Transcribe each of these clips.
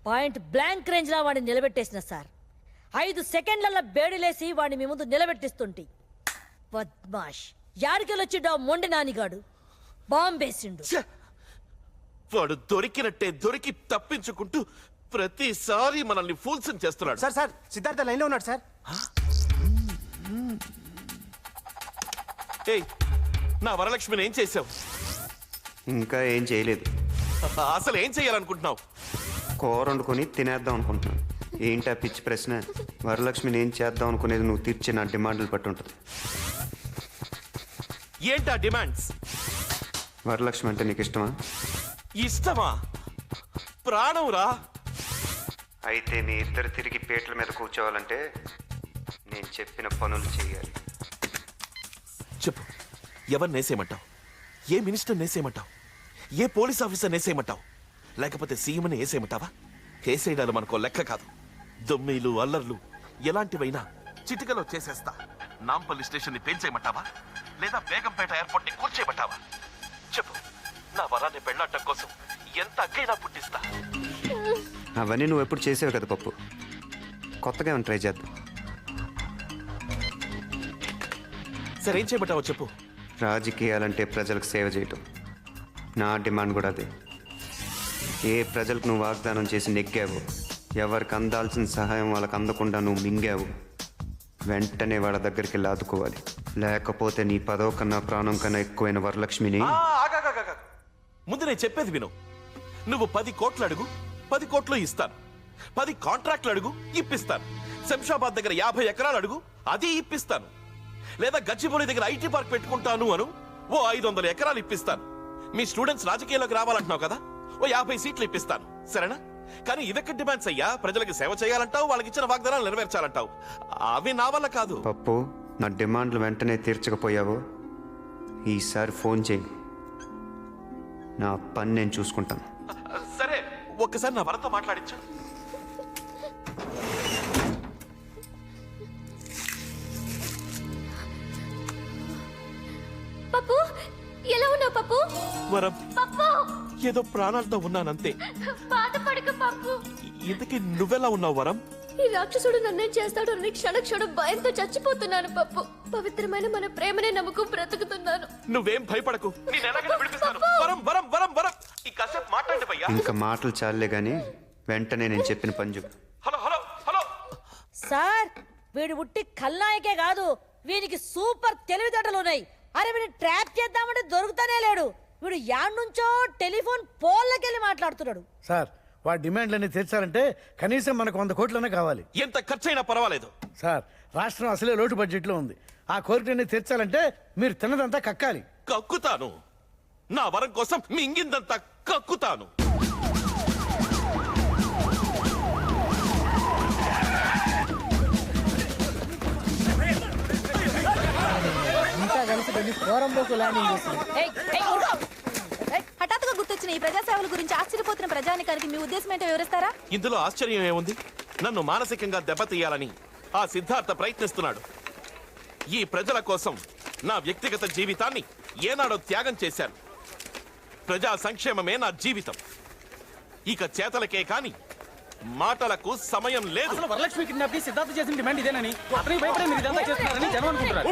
Point blank range లా వాడిని నిలబెట్టేసిన sir. 5 సెకండ్లలో బేడిలేసి వాడిని మీ ముందు నిలబెట్టిస్తుంటి. బద్మాష్ యాడికెళ్ళొచ్చిడ్డా మొండి నానిగాడు బాంబేసిండు. వాడు దొరికినట్టే దొరికి తప్పించుకుంటూ ప్రతిసారి మనల్ని ఫూల్స్ చేస్తున్నాడు. సార్ సార్ సిద్ధార్థ లైన్ లో ఉన్నాడు సార్. ఏయ్, నా వరలక్ష్మిని ఏం చేసావు? ఇంకా ఏం చేయలేదు. అసలు ఏం చేయాలనుకుంటున్నావు? కూర వండుకొని తినేద్దాం అనుకుంటున్నాను. ఏంటి ఆ పిచ్చి ప్రశ్న? వరలక్ష్మిని ఏం చేద్దాం అనుకునేది నువ్వు తీర్చే నా డిమాండ్లు పట్టి ఉంటుంది. ఏంటా డిమాండ్స్? వరలక్ష్మి అంటే నీకు ఇష్టమా? ఇష్టమా? ప్రాణం రా. అయితే మీ ఇద్దరు తిరిగి పీటల మీద కూర్చోవాలంటే నేను చెప్పిన పనులు చేయాలి. చెప్పు, ఎవరు నేసేయమంటావు? ఏ మినిస్టర్ నేసేయమంటావు? ఏ పోలీస్ ఆఫీసర్ నేసేయమంటావు? లేకపోతే సీఎంని వేసేయమంటావా? కేసేయడాలు మనకో లెక్క కాదు. దొమ్మీలు అల్లర్లు ఎలాంటివైనా చిటికలో చేసేస్తా. నాంపల్లి స్టేషన్ ని పేల్చేయమంటావా? లేదా బేగంపేట ఎయిర్పోర్ట్ ని కూర్చేయమంటావా? చెప్పు, నా వరాన్ని పెళ్ళాటం కోసం ఎంత అగ్గైనా పుట్టిస్తా. అవన్నీ నువ్వు ఎప్పుడు చేసావు కదా పప్పు. కొత్తగా ఏమైనా ట్రై చేద్దాం. సరే, ఏం చేయమంటావో చెప్పు. రాజకీయాలంటే ప్రజలకు సేవ చేయటం. నా డిమాండ్ కూడా అదే. ఏ ప్రజలకు నువ్వు వాగ్దానం చేసి నెగ్గావు, ఎవరికి అందాల్సిన సహాయం వాళ్ళకి అందకుండా నువ్వు మింగావు, వెంటనే వాళ్ళ దగ్గరికి వెళ్ళి ఆదుకోవాలి. లేకపోతే నీ పదవ కన్నా ప్రాణం కన్నా ఎక్కువైన వరలక్ష్మిని. ముందు నేను చెప్పేది విను. నువ్వు 10 కోట్లు అడుగు, 10 కోట్లు ఇస్తాను. 10 కాంట్రాక్ట్లు అడుగు, ఇప్పిస్తాను. శంషాబాద్ దగ్గర 50 ఎకరాలు అడుగు, అది ఇప్పిస్తాను. లేదా గచ్చిబౌలి దగ్గర ఐటీ పార్క్ పెట్టుకుంటాను అను, ఓ 500 ఎకరాలు ఇప్పిస్తాను. మీ స్టూడెంట్స్ రాజకీయాల్లోకి రావాలంటున్నావు కదా, ఓ 50 సీట్లు ఇప్పిస్తాను. సరేనా? కానీ ఇదొక్క డిమాండ్స్ అయ్యా. ప్రజలకు సేవ చేయాలంటావు, వాళ్ళకి ఇచ్చిన వాగ్దానాలు నెరవేర్చాలంటావు. అవి నా వల్ల కాదు. పప్పు, నా డిమాండ్లు వెంటనే తీర్చకపోయావో ఈసారి ఫోన్ చేయి. నా పని నేను చూసుకుంటాను. సరే, ఒక్కసారి నా వరతో మాట్లాడించు. పప్పు, ఎలా ఉన్నావు పప్పు? వరం, పప్పు, ఏదో ప్రాణాలతో ఉన్నానంతే. బాధపడక పప్పు. ఇంతకీ నువ్వెలా ఉన్నావు వరం? ఈ రాక్షసుడు నన్నేం చేస్తాడు అని క్షణ క్షణం భయంతో చచ్చిపోతున్నాను పప్పు. పవిత్రమైన మన ప్రేమనే నమ్ముకు బ్రతుకుతున్నాను. నువ్వేం భయపడకు, నేను ఎలాగైనా విడిపిస్తాను. వరం వరం వరం వరం, ఈ కాసేపు మాట్లాడండి భయ్యా. ఇంకా మాటలు చాలే గాని వెంటనే నేను చెప్పిన పని చెప్పు. హలో హలో హలో సార్, వీడు ఉట్టి ఖల్నాయకే కాదు, వీనికి సూపర్ తెలివితేటలు ఉన్నాయి. అరే, వీడిని ట్రాప్ చేద్దామంటే దొరుకుతానే లేడు. వీడు యాడ్నుంచో టెలిఫోన్ పోల్లకెళ్ళి మాట్లాడుతున్నాడు. సార్, వాడి డిమాండ్లన్నీ తీర్చాలంటే కనీసం మనకు 100 కోట్లనే కావాలి. ఎంత ఖర్చైనా పర్వాలేదు సార్, రాష్ట్రం అసలే లోటు బడ్జెట్లో ఉంది. ఆ కోరికలన్నీ తీర్చాలంటే మీరు తిన్నదంతా కక్కాలి. కక్కుతాను. నా వరం కోసం మింగిందంతా కక్కుతాను. ఇంకా కలిసి వెళ్ళి కోరంబోకు ల్యాండింగ్ చేసింది. హఠాత్తుగా గుర్తొచ్చిన ఈ ప్రజాసేవల గురించి ఆశ్చర్యపోతున్న ప్రజానికానికి మీ ఉద్దేశం ఏంటో వివరిస్తారా? ఇందులో ఆశ్చర్యం ఏముంది? నన్ను మానసికంగా దెబ్బతీయాలని ఆ సిద్ధార్థ ప్రయత్నిస్తున్నాడు. ఈ ప్రజల కోసం నా వ్యక్తిగత జీవితాన్ని ఏనాడో త్యాగం చేశాను. ప్రజా సంక్షేమమే నా జీవితం. ఇక చేతలకే కాని మాటలకు సమయం లేదు. వరలక్ష్మి కిడ్నాప్ కి సిద్ధార్థ చేసిన డిమాండ్ ఇదేనని, అతనికి భయపడే మీరు ఇదంతా చేస్తున్నారని జనం అనుకుంటున్నారు.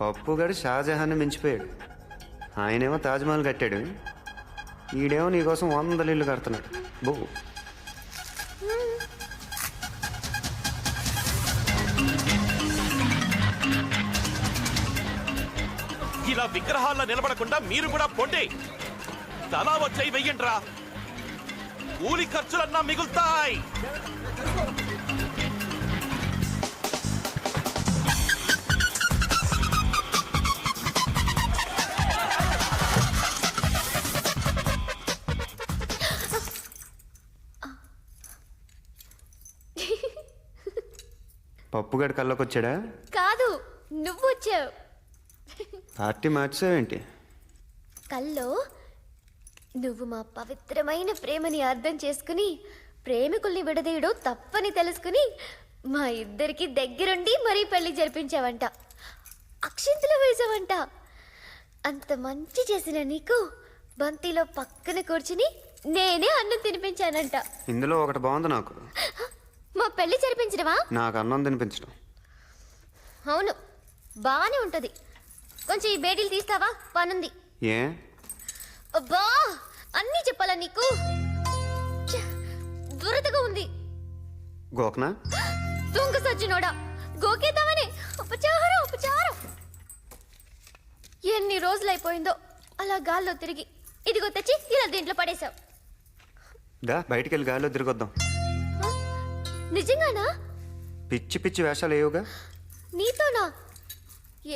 పప్పు గడు షాజహాన్ మించిపోయాడు. ఆయనేమో తాజ్మహల్ కట్టాడు, ఈడేమో నీకోసం 100 ఇళ్ళు కడుతున్నాడు. బో, ఇలా విగ్రహాల్లో నిలబడకుండా మీరు కూడా పొండే తలా వచ్చాయి వెయ్యండ్రా. కూలి ఖర్చులన్నా మిగులుతాయి. పప్పుగాడి కళ్ళకి వచ్చాడా? కాదు, నువ్వు వచ్చావు. పార్టీ మార్చావేంటి? కల్లో నువ్వు మా పవిత్రమైన ప్రేమని అర్థం చేసుకుని ప్రేమికుల్ని విడదీయడం తప్పని తెలుసుకుని మా ఇద్దరికి దగ్గరుండి మరీ పెళ్లి జరిపించావంట. అక్షింతలు వేసావంట. అంత మంచి చేసిన నీకు బంతిలో పక్కన కూర్చుని నేనే అన్నం తినిపించానంట. ఇందులో ఒకటి బాగుంది నాకు. మా పెళ్లి జరిపించడమా? నాకు అన్నం తినిపించడం. అవును, బాగానే ఉంటది. కొంచెం ఈ బేడీలు తీస్తావా? పనుంది. ఏ? అబ్బా, అన్నీ చెప్పాలా నీకు? ఛ, దురదగా ఉంది. గోకనా? దొంగ సచ్చినోడా, గోకేద్దామని ఉపచారం ఉపచారం. ఎన్ని రోజులైపోయిందో అలా గాల్లో తిరిగి. ఇదిగో తెచ్చి ఇలా దీంట్లో పడేశావు. దా బయటికి వెళ్ళి గాలిలో తిరిగొద్దాం. నిజంగానా? పిచ్చి పిచ్చి వేషాలు ఏవుగా. నీతోనా?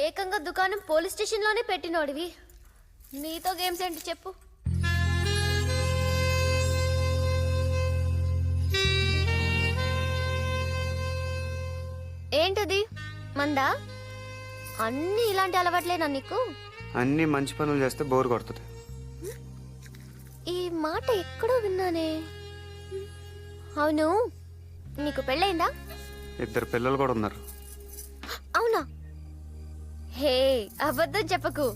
ఏకంగా దుకాణం పోలీస్ స్టేషన్లోనే పెట్టినోడివి. నీతో గేమ్స్ ఏంటి చెప్పు? ఏంటది? మందా? అన్నీ ఇలాంటి అలవాట్లేనా నీకు? అన్నీ మంచి పనులు చేస్తే బోర్ కొడుతుంది. ఈ మాట ఎక్కడో విన్నానే. అవును, నీకు పెళ్ళయిందా? 2 పిల్లలు కూడా ఉన్నారు. అవునా? హే, అబద్ధం చెప్పకు.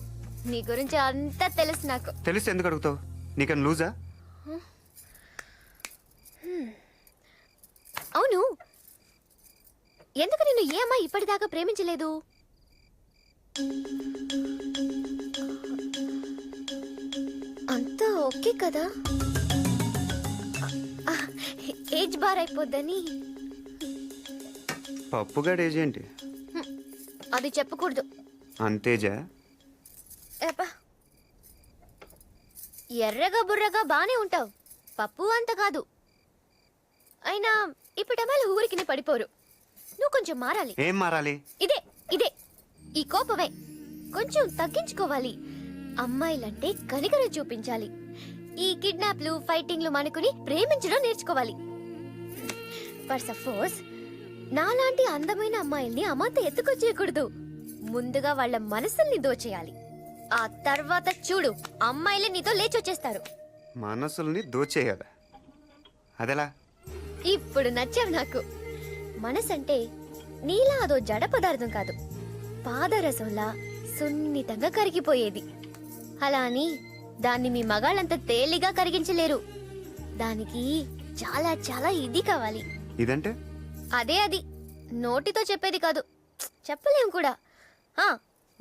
నీ గురించి అంతా తెలుసు నాకు. తెలిసి ఎందుకు అడుగుతావు? నీకని లూజా? అవును, ఎందుకు నిన్ను ఏ అమ్మాయి ఇప్పటిదాకా ప్రేమించలేదు? అంతా ఓకే కదా? ఏజ్ బార్ అయిపోద్దని. పప్పుగాడు ఏజ్ ఏంటి? అది చెప్పకూడదు. అంతేజా? ఏపా, ఎర్రగా బుర్రగా బానే ఉంటావు. పప్పు అంత కాదు. అయినా ఇప్పటమ్మాయిలు ఊరికి పడిపోరు. నువ్వు కొంచెం మారాలి. ఏం మారాలి? ఇదే ఇదే ఈ కోపమే కొంచెం తగ్గించుకోవాలి. అమ్మాయిలంటే కనికరం చూపించాలి. ఈ కిడ్నాప్లు ఫైటింగ్లు మనుకుని ప్రేమించడం నేర్చుకోవాలి. ఫర్ సపోజ్ నాలాంటి అందమైన అమ్మాయిల్ని అమాంత ఎత్తుకొచ్చేయకూడదు. ముందుగా వాళ్ళ మనసుల్ని దోచేయాలి. ఆ తర్వాత చూడు, అమ్మాయిలే నీతో లేచొచ్చేస్తారు. మనసుల్ని దోచేయాలి? అదెలా? ఇప్పుడు నచ్చావు నాకు. మనసంటే నీలా అదో జడ పదార్థం కాదు, పాదరసంలా సున్నితంగా కరిగిపోయేది. అలా అని దాన్ని మీ మగాళ్ళంత తేలిగా కరిగించలేరు. దానికి చాలా చాలా ఇది కావాలి. ఇదంటే? అదే అది నోటితో చెప్పేది కాదు, చెప్పలేం కూడా.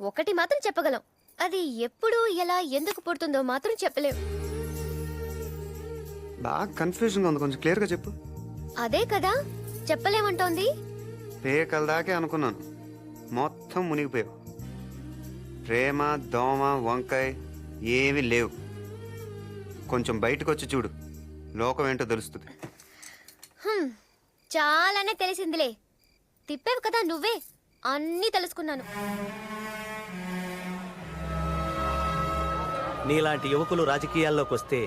ఒకటి మాత్రం చెప్పగలం, అది ఎప్పుడు ఎలా ఎందుకు పుడుతుందో మాత్రం చెప్పలేం. బాగా కన్ఫ్యూజన్గా ఉంది, కొంచెం క్లియర్గా చెప్పు. అదే కదా చెప్పలేమంటోంది. పేకల దాకే అనుకున్నాను, మొత్తం మునిగిపోయావు. ప్రేమ, దోమ, వంకాయ ఏమీ లేవు. కొంచెం బయటకు వచ్చి చూడు, లోకం ఏంటో తెలుస్తుంది. చాలానే తెలిసిందిలే. తిప్పేవు కదా నువ్వే, అన్నీ తెలుసుకున్నాను. నీలాంటి యువకులు రాజకీయాల్లోకి వస్తే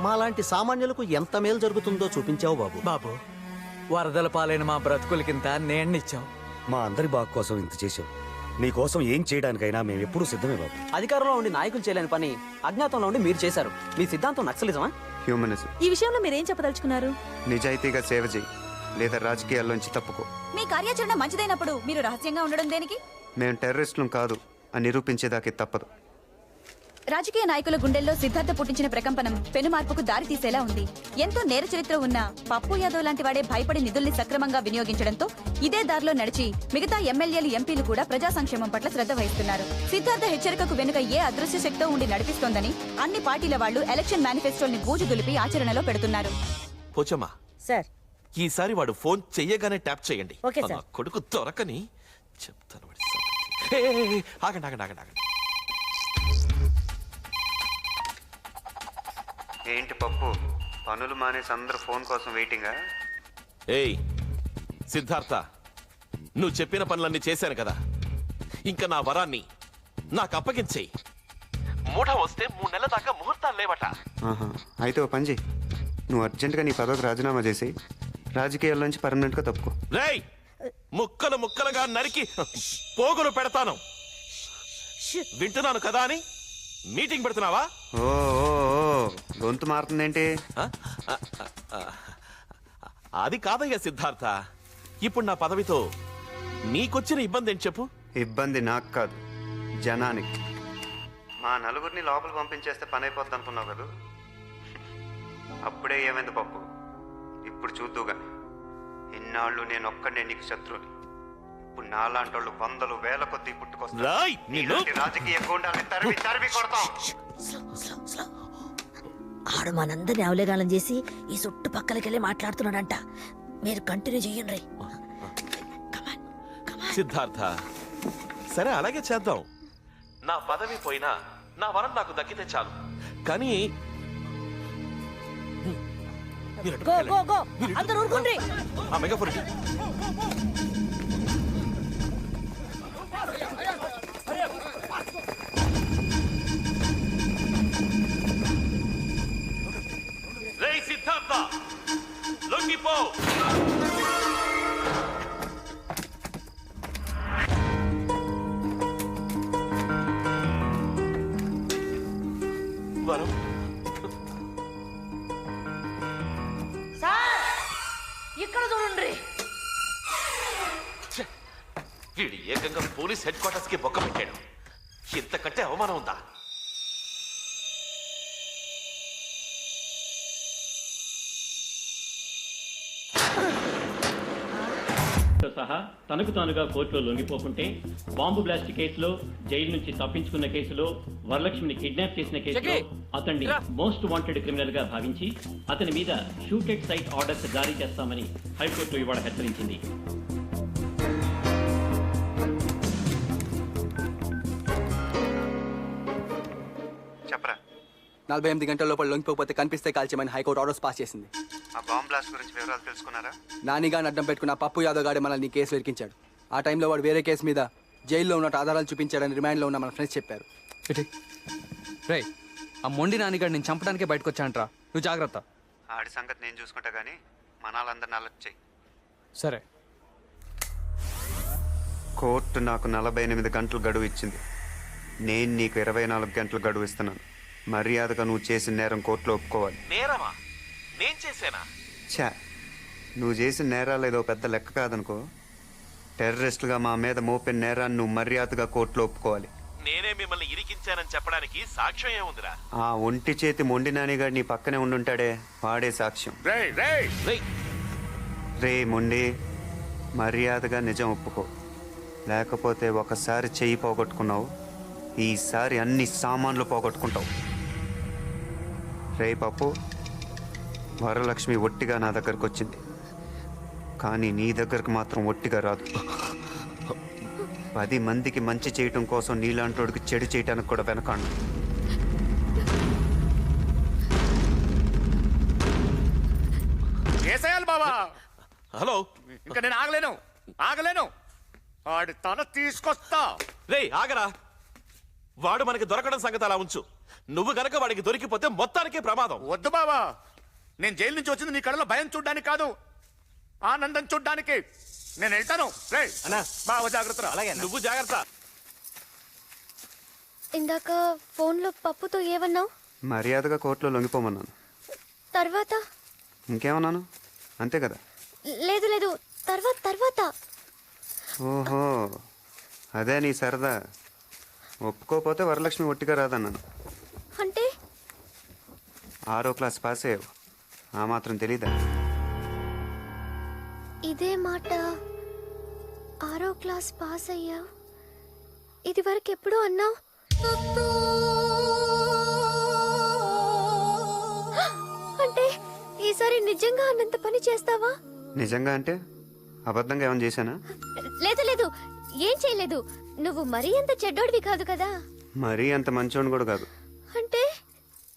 మాలాంటి సామాన్యులకు ఎంత మేలు జరుగుతుందో చూపించావు బాబు. బాబు, వరదల పాలైన మా బ్రతుకులకింత నేణ్ణిచ్చావు. మా అందరి బాగు కోసం ఇంత చేశావు. నీకోసం ఏం చేయడానికైనా మేము ఎప్పుడూ సిద్ధమే బాబు. అధికారంలో ఉండి నాయకులు చేయలేని పని అజ్ఞాతంలో ఉండి మీరు చేశారు. మీ సిద్ధాంతం నక్సలిజమా? హ్యూమనిజం. ఈ విషయంలో మీరేం చెప్పదలుచుకున్నారు? నిజాయితీగా సేవ చేయి, లేదా రాజకీయాల్లోంచి తప్పుకో. మీ కార్యాచరణ మంచిదైనప్పుడు మీరు రహస్యంగా ఉండడం దేనికి? మేము టెర్రరిస్టులం కాదు అని నిరూపించేదాకే తప్పదు. రాజకీయ నాయకుల గుండెల్లో సిద్ధార్థ పుట్టించిన ప్రకంపనం పెను మార్పుకు దారి తీసేలా ఉంది. ఎంతో నేర చరిత్ర ఉన్న పప్పు యాదవ్ లాంటి వాడే భయపడి నిధుల్ని సక్రమంగా వినియోగించడంతో ఇదే దారిలో నడిచి మిగతా ఎమ్మెల్యేలు, ఎంపీలు కూడా ప్రజా సంక్షేమం పట్ల శ్రద్ధ వహిస్తున్నారు. సిద్ధార్థ హెచ్చరికకు వెనుక ఏ అదృశ్య శక్తో ఉండి నడిపిస్తోందని అన్ని పార్టీల వాళ్లు ఎలక్షన్ మేనిఫెస్టోల్ని బూజు దులిపి ఆచరణలో పెడుతున్నారు. పోచమ్మా, సార్ ఈసారి వాడు ఫోన్ చెయ్యగానే ట్యాప్ చేయండి. Okay sir. నా కొడుకు దొరకని చెప్తాను వాడి సంగతి. ఆగండి ఆగండి ఆగండి ఆగండి. ఏంటి పప్పు, పనులు మానేసి అందరూ ఫోన్ కోసం వెయిటింగా? ఏయ్ సిద్ధార్థ, నువ్వు చెప్పిన పనులన్నీ చేశాను కదా, ఇంకా నా వరాన్ని నాకు అప్పగించేయి. మూఢ వస్తే 3 నెలల దాకా ముహూర్తాలు లేవట. ఆహా, అయితే ఓ పని చెయ్యి, నువ్వు అర్జెంటుగా నీ పదవికి రాజీనామా చేసి రాజకీయాల నుంచి పర్మనెంట్గా తప్పుకో. రేయ్, ముక్కలు ముక్కలుగా నరికి పోగులు పెడతాను. వింటున్నాను కదా అని మీటింగ్ పెడుతున్నావా? ఓ ఓ, ఓ, గొంతు మారుతుందేంటి? ఆ? అది కాదయ్యా సిద్ధార్థ. ఇప్పుడు నా పదవితో నీకొచ్చిన ఇబ్బంది ఏంటి చెప్పు? ఇబ్బంది నాకు కాదు, జనానికి. మా నలుగురిని లోపలికి పంపించేస్తే పని అయిపోద్ది అనుకున్నావు కదా. అప్పుడే ఏమైంది పప్పు, ఇప్పుడు చూద్దుగా. ఇన్నాళ్ళు నేను ఒక్కడే నీకు శత్రువుని. ఇప్పుడు నాలాంటి వాళ్ళు వందలు వేల కొద్దీ పుట్టుకొస్తారు. రాయ్ నిన్ను. ఇలాంటి రాజకీయ గూండాల్ని తరిమి తరిమి కొడతాం. ఆడు మనందరిని అవలేగాలం చేసి ఈ చుట్టుపక్కలకెళ్ళి మాట్లాడుతున్నాడంట. మీరు కంటిన్యూ చెయ్యండి. సిద్ధార్థ, సరే అలాగే చేద్దాం. నా పదవి పోయినా నా వరం నాకు దక్కితే చాలు. కానీ గో గో గో అందరూ ఊరుకుండ్రి. ఆ మెగాఫోన్ ఇటు. రేయ్ సిద్ధార్థ, లొంగిపో. వరం, సార్ ఇక్కడ చూడండి. వీడు ఏకంగా పోలీస్ హెడ్ క్వార్టర్స్ కి బొక్క పెట్టాడు. ఇంతకంటే అవమానం ఉందా? సహా తనకు తానుగా కోర్టులో లొంగిపోకుంటే, బాంబు బ్లాస్ట్ కేసులో జైలు నుంచి తప్పించుకున్న కేసులో, వరలక్ష్మిని కిడ్నాప్ చేసిన కేసులో అతన్ని మోస్ట్ వాంటెడ్ క్రిమినల్ గా భావించి అతని మీద షూట్ ఎట్ సైట్ ఆర్డర్స్ జారీ చేస్తామని హైకోర్టు ఇవాళ హెచ్చరించింది. చెప్పరా. 48 గంటల లోపల లొంగిపోతే కనిపిస్తే కాల్చేయమని హైకోర్టు ఆర్డర్స్ పాస్ చేసింది. ఆ బాంబ్ బ్లాస్ట్ గురించి వివరాలు తెలుసుకున్నారా? నానిగాని అడ్డం పెట్టుకున్న పప్పు యాదవ్ గాడి మనల్ని ఈ కేసు ఇరికించాడు. ఆ టైంలో వాడు వేరే కేసు మీద జైల్లో ఉన్నట్టు ఆధారాలు చూపించాడని రిమాండ్లో ఉన్న మన ఫ్రెండ్స్ చెప్పారు. రే, ఆ మొండి నానిగాడు నేను చంపడానికే బయటకు వచ్చానంట్రా. నువ్వు జాగ్రత్త. ఆడి సంగతి నేను చూసుకుంటా గానీ మనాలందరిని అలర్ట్ చెయ్యి. సరే. కోర్టు నాకు 48 గంటలు గడువు ఇచ్చింది. నేను నీకు 24 గంటలు గడువు ఇస్తున్నాను. మర్యాదగా నువ్వు చేసిన నేరం కోర్టులో ఒప్పుకోవాలి. నేరమా? నేను చేశానా? ఛా, నువ్వు చేసిన నేరాలు ఏదో పెద్ద లెక్క కాదనుకో. టెర్రరిస్టులుగా మా మీద మోపిన నేరాన్ని నువ్వు మర్యాదగా కోర్టులో ఒప్పుకోవాలి. నేనే మిమ్మల్ని ఇరికించానని చెప్పడానికి సాక్ష్యం ఏముందిరా? ఆ ఒంటి చేతి మొండి నానిగాడు నీ పక్కనే ఉండుంటాడే, వాడే సాక్ష్యం. రేయ్, రే మొండి, మర్యాదగా నిజం ఒప్పుకో. లేకపోతే ఒకసారి చెయ్యి పోగొట్టుకున్నావు, ఈసారి అన్ని సామాన్లు పోగొట్టుకుంటావు. రే పప్పు, వరలక్ష్మి ఒట్టిగా నా దగ్గరకు వచ్చింది, కానీ నీ దగ్గరకు మాత్రం ఒట్టిగా రాదు. 10 మందికి మంచి చేయటం కోసం నీలాంటోడికి చెడు చేయటానికి కూడా వెనకాడు. బాబా, హలో. ఇంకా నేను ఆగలేను. ఆడి తల తీసుకొస్తా. రేయ్ ఆగరా. వాడు మనకి దొరకడం సంగతి అలా ఉంచు. నువ్వు గనక వాడికి దొరికిపోతే మొత్తానికే ప్రమాదం. వద్దు బాబా, నేను జైలు నుంచి వచ్చింది నీ కళ్ళలో భయం చూడ్డానికి కాదు, ఆనందం చూడ్డానికి. నేను వెళ్తాను. రే బావ, జాగ్రత్త. అలాగే, నువ్వు జాగ్రత్త. ఇందాక ఫోన్లో పప్పుతో ఏమన్నావు? మర్యాదగా కోర్టులో లొంగిపోమన్నాను. తర్వాత ఇంకేమన్నాను? అంతే కదా. లేదు లేదు, తర్వాత ఓహో, అదే నీ సరదా. ఒప్పుకోపోతే వరలక్ష్మి ఒట్టిగా రాదన్నాను. అంటే 6వ క్లాస్ పాస్ అయ్యావు, ఆ మాత్రం తెలీదా? ఇదే మాట 6వ క్లాస్ పాస్ అయ్యా, ఇది వరకు ఎప్పుడూ అన్నావు. అంటే ఈసారి నిజంగా అన్నంత పని చేస్తావా? నిజంగా అంటే అబద్ధంగా ఏమైనా చేశానా? లేదు లేదు, ఏం చేయలేదు. నువ్వు మరీ అంత చెడ్డోడివి కాదు కదా. మరీ అంత మంచోడిని కూడా కాదు. అంటే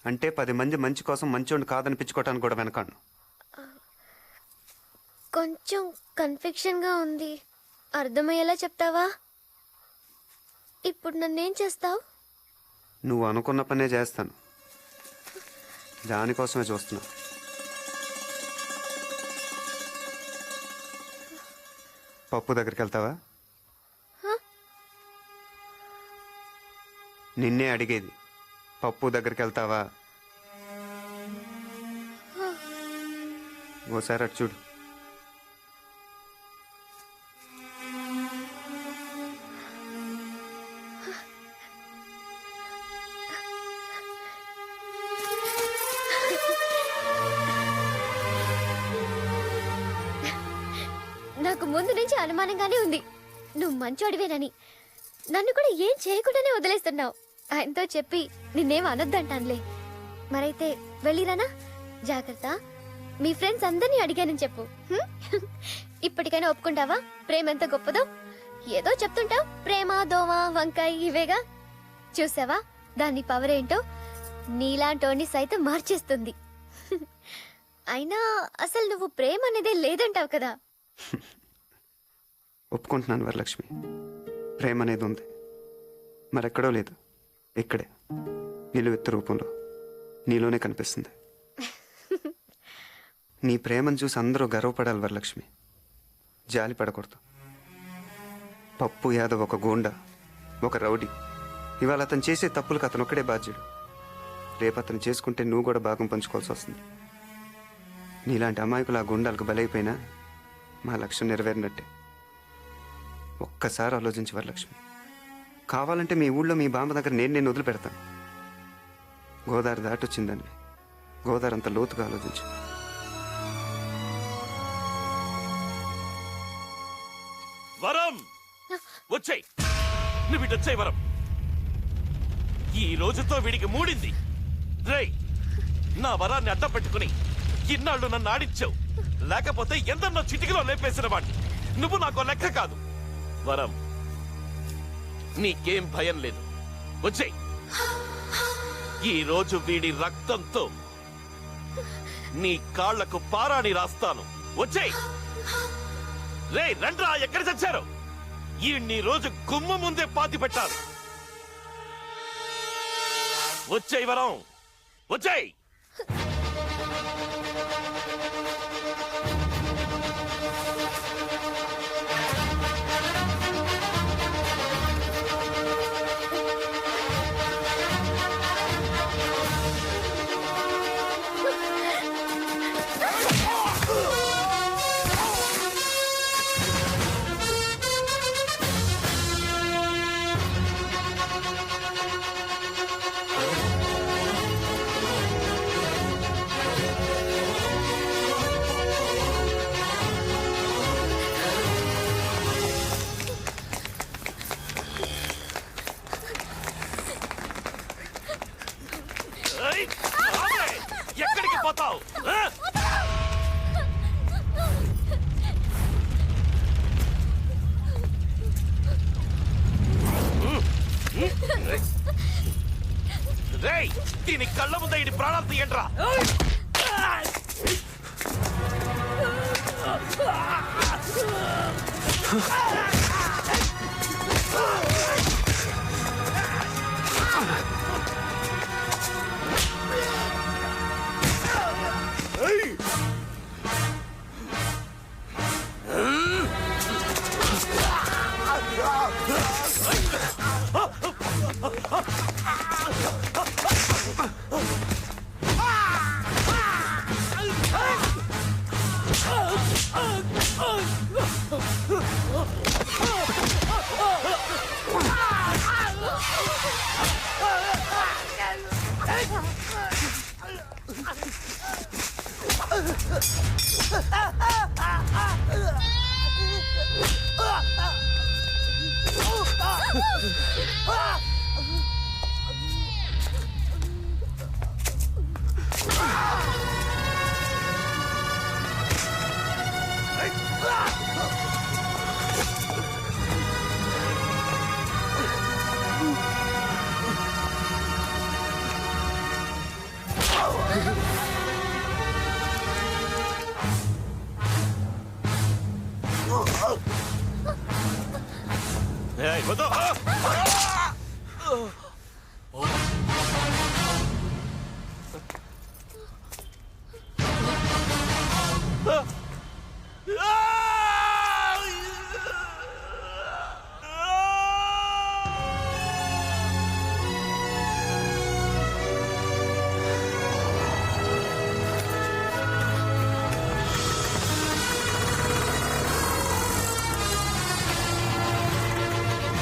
అంటే 10 మంది మంచి కోసం మంచోడిని కాదనిపించుకోవటానికి కూడా వెనకాను. కొంచెం కన్ఫ్యూషన్గా ఉంది, అర్థమయ్యేలా చెప్తావా? ఇప్పుడు నన్నేం చేస్తావు? నువ్వు అనుకున్న పనే చేస్తాను, దానికోసమే చూస్తున్నా. పప్పు దగ్గరికి వెళ్తావా? నిన్నే అడిగేది, పప్పు దగ్గరికి వెళ్తావా? ఓసారి అటు చూడు. నాకు ముందు నుంచి అనుమానంగానే ఉంది నువ్వు మంచోడివేనని. నన్ను కూడా ఏం చేయకుండానే వదిలేస్తున్నావు. ఆయనతో చెప్పి నిన్నేం అనొద్దంటానులే. మరైతే వెళ్ళిరానా? జాగ్రత్త. మీ ఫ్రెండ్స్ అందరినీ అడిగానని చెప్పు. హ్మ్? ఇప్పటికైనా ఒప్పుకుంటావా ప్రేమ ఎంత గొప్పదో? ఏదో చెప్తుంటావు, ప్రేమ దోమ వంకాయ ఇవేగా. చూసావా దాని పవర్ ఏంటో? నీలాంటోని సైతం మార్చేస్తుంది. అయినా అసలు నువ్వు ప్రేమ అనేదే లేదంటావు కదా. ఒప్పుకుంటున్నాను వరలక్ష్మి, ప్రేమ అనేది ఉంది. మరెక్కడో లేదు, ఇక్కడే నిలువెత్తు రూపంలో నీలోనే కనిపిస్తుంది. నీ ప్రేమను చూసి అందరూ గర్వపడాలి వరలక్ష్మి, జాలి పడకూడదు. పప్పు యాదవ్ ఒక గూండా, ఒక రౌడీ. ఇవాళ అతను చేసే తప్పులకు అతను ఒక్కడే బాధ్యుడు. రేపు అతను చేసుకుంటే నువ్వు కూడా భాగం పంచుకోవాల్సి వస్తుంది. నీలాంటి అమాయకులు ఆ గుండాలకు బలైపోయినా మా లక్ష్యం నెరవేరినట్టే. ఒక్కసారి ఆలోచించి వరలక్ష్మి, కావాలంటే మీ ఊళ్ళో మీ బామ్మ దగ్గర నేను వదిలిపెడతాను. గోదావరి దాటొచ్చిందండి, గోదావరి అంత లోతుగా ఆలోచించు. వరం వచ్చాయి, నువ్వు ఇటు వచ్చాయి వరం. ఈ రోజుతో వీడికి మూడింది. రేయ్, నా వరాన్ని అడ్డం పెట్టుకుని ఇన్నాళ్ళు నన్ను ఆడించావు. లేకపోతే ఎందరినో చిటికలో లేపేసిన వాడిని. నువ్వు నాకు లెక్క కాదు. వరం, నీకేం భయం లేదు, వచ్చేయ్. ఈ రోజు వీడి రక్తంతో నీ కాళ్లకు పారాణి రాస్తాను. వచ్చేయ్. రే రండ్రా, ఎక్కడ చచ్చారు? ఈ రోజు గుమ్మ ముందే పాతి పెట్టాలి. వచ్చేయ్ వరం, వచ్చేయ్. ఎక్కడికి పోతావు? రేయ్, దీని కళ్ళ ముందే ఇడి ప్రాణాలు తీయండిరా. Hey, what the?